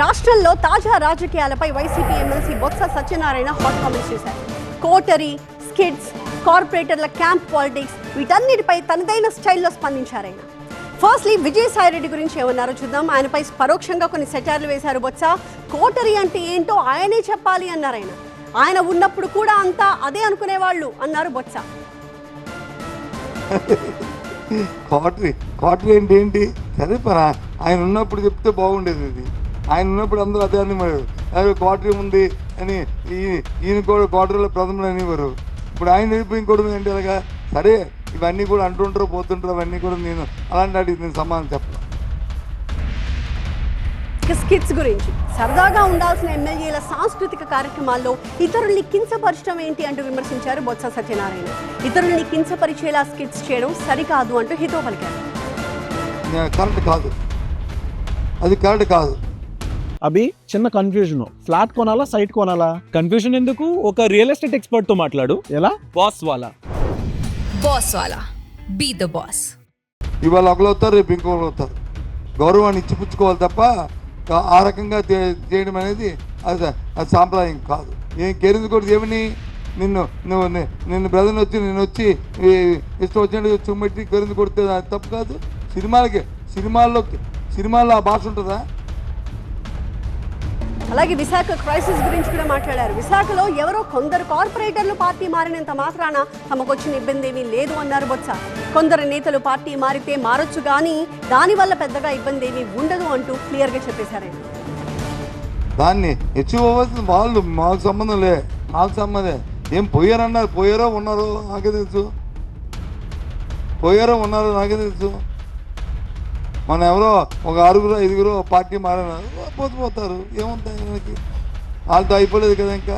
రాష్ట్రంలో తాజా రాజకీయాలపై YCP MLC Botsa Satyanarayana hot comments చేశారు. కోటరీ, స్కిట్స్, కార్పొరేటర్ల క్యాంప్ పాలిటిక్స్ వీటన్నిటిపై తనదైన స్టైల్లో స్పందించారు ఆయన. ఫస్ట్లీ విజయసాయిరెడ్డి గురించి ఏమన్నారో చూద్దాం. ఆయనపై పరోక్షంగా కొన్ని సెటైర్లు వేశారు బొత్స. కోటరీ అంటే ఏంటో ఆయనే చెప్పాలి అన్నారు ఆయన. ఆయన ఉన్నప్పుడు కూడా అంతా అదే అనుకునేవాళ్ళు అన్నారు బొత్స. క్వార్టర్ ఏంటి సరే పరా, ఆయన ఉన్నప్పుడు చెప్తే బాగుండేది. ఇది ఆయన ఉన్నప్పుడు అందరూ అదే అనేవారు. క్వార్టర్ ఉంది అని ఈయన కూడా క్వార్టర్లో ప్రథములు అనేవారు. ఇప్పుడు ఆయన వెళ్ళిపోయి ఇంకోటి ఏంటి అలాగా. సరే ఇవన్నీ కూడా అంటుంటారు పోతుంటారు, అవన్నీ కూడా నేను అలాంటి వాటికి నేను సమాధానం చెప్పను. స్కిట్స్ గురించి సరదాగా ఉండాల్సిన ఎమ్మెల్యేల సాంస్కృతిక కార్యక్రమాల్లో ఇతరుల్ని కించపరచడం ఏంటి అంటూ విమర్శించారు బొత్స సత్యనారాయణ. ఇతరుల్ని కించపరిచేలా స్కిట్స్ చేయడం సరికాదు అంటూ హితవు పలికారు. కరెక్ట్ కాదు, అది కరెక్ట్ కాదు. అభి చిన్న కన్ఫ్యూజన్, ఫ్లాట్ కొనాలా సైట్ కొనాలా? కన్ఫ్యూజన్ ఎందుకు, ఒక రియల్ ఎస్టేట్ ఎక్స్పర్ట్ తో మాట్లాడు. ఎలా? బాస్ వాలా బీ ద బాస్. ఇవాళ ఒకరు అవుతారు, రేపు ఇంకొకరు అవుతారు. గౌరవాన్ని ఇచ్చిపుచ్చుకోవాలి తప్ప ఆ రకంగా చేయడం అనేది అది సాంప్రదాయం కాదు. ఏం కేరింది కూడా ఏమని నిన్ను బ్రదర్ని వచ్చి నేను వచ్చి ఇష్టం వచ్చినట్టు చుమ్మెట్టి కేరింది కొడితే అది తప్పు కాదు. సినిమాల్లో ఆ భాష ఉంటుందా? అలాగే విశాఖ క్రైసిస్ గురించి కూడా మాట్లాడారు. విశాఖలో ఎవరో కొందరు కార్పొరేటర్లు పార్టీ మారినంత మాత్రాన తమకు వచ్చిన ఇబ్బంది ఏమీ లేదు అన్నారు బొత్స. కొందరు నేతలు పార్టీ మారితే మారొచ్చు కానీ దానివల్ల పెద్దగా ఇబ్బంది ఏమీ ఉండదు అంటూ క్లియర్గా చెప్పేశారు. దాన్ని హెచ్చుకోవాల్సింది వాళ్ళు, మాకు సంబంధం లే. మాకు సంబంధం ఏం పోయారన్నారు, పోయారో ఉన్నారో నాకే తెలుసు. మన ఎవరో ఒక 6-5 పార్టీ మారినారు, పోతారు. ఏముంటాయి వాళ్ళకి, వాళ్ళతో అయిపోలేదు కదా ఇంకా.